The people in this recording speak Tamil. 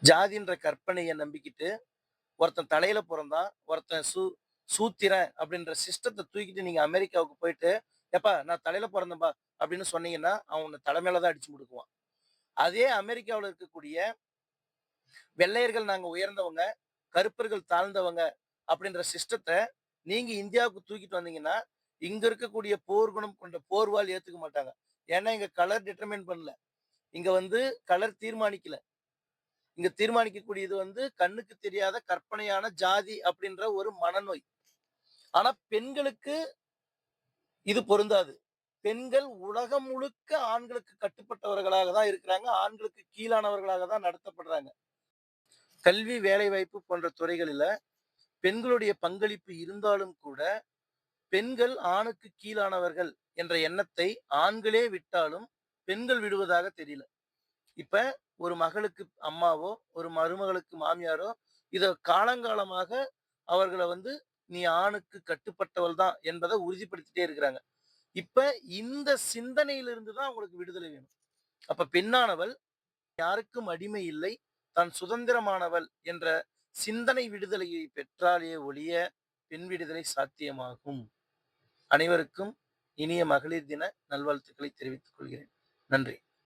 ஜாதின்ற கற்பனைய நம்பிக்கிட்டு, ஒருத்தன் தலையில பொறந்தான், ஒருத்தன் சூத்திரன் அப்படின்ற சிஸ்டத்த தூக்கிட்டு நீங்க அமெரிக்காவுக்கு போயிட்டு, "எப்பா நான் தலையில பொறந்தேன்ப்பா" அப்படின்னு சொன்னீங்கன்னா, அவன் உன்ன தல மேல தான் அடிச்சு முடுக்குவான். அதே அமெரிக்காவுல இருக்கக்கூடிய வெள்ளையர்கள் நாங்க உயர்ந்தவங்க, கருப்பர்கள் தாழ்ந்தவங்க அப்படின்ற சிஸ்டத்த நீங்க இந்தியாவுக்கு தூக்கிட்டு வந்தீங்கன்னா, இங்க இருக்கக்கூடிய போர் குணம் கொண்ட போர்வாள் ஏத்துக்க மாட்டாங்க. ஏன்னா இங்க கலர் டிட்டர்மைன் பண்ணல. இங்க கலர் தீர்மானிக்கல. இங்க தீர்மானிக்கக்கூடியது கண்ணுக்கு தெரியாத கற்பனையான ஜாதி அப்படின்ற ஒரு மனநோய். ஆனா பெண்களுக்கு இது பொருந்தாது. பெண்கள் உலகம் முழுக்க ஆண்களுக்கு கட்டுப்பட்டவர்களாக தான் இருக்கிறாங்க. ஆண்களுக்கு கீழானவர்களாக தான் நடத்தப்படுறாங்க. கல்வி, வேலைவாய்ப்பு போன்ற துறைகளில பெண்களுடைய பங்களிப்பு இருந்தாலும் கூட, பெண்கள் ஆணுக்கு கீழானவர்கள் என்ற எண்ணத்தை ஆண்களே விட்டாலும், பெண்கள் விடுவதாக தெரியல. இப்ப ஒரு மகளுக்கு அம்மாவோ, ஒரு மருமகளுக்கு மாமியாரோ, இத காலங்காலமாக அவர்கள "நீ ஆணுக்கு கட்டுப்பட்டவள் தான்" என்பத உறுதிப்படுத்திட்டே இருக்கிறாங்க. இப்ப இந்த சிந்தனையிலிருந்து தான் அவங்களுக்கு விடுதலை வேணும். அப்ப பெண்ணானவள் யாருக்கும் அடிமை இல்லை. தான் சுதந்திரமானவள் என்ற சிந்தனை விடுதலையை பெற்றாலே ஒழிய, பெண் விடுதலை சாத்தியமாகும். அனைவருக்கும் இனிய மகளிர் தின நல்வாழ்த்துக்களை தெரிவித்துக் கொள்கிறேன். நன்றி.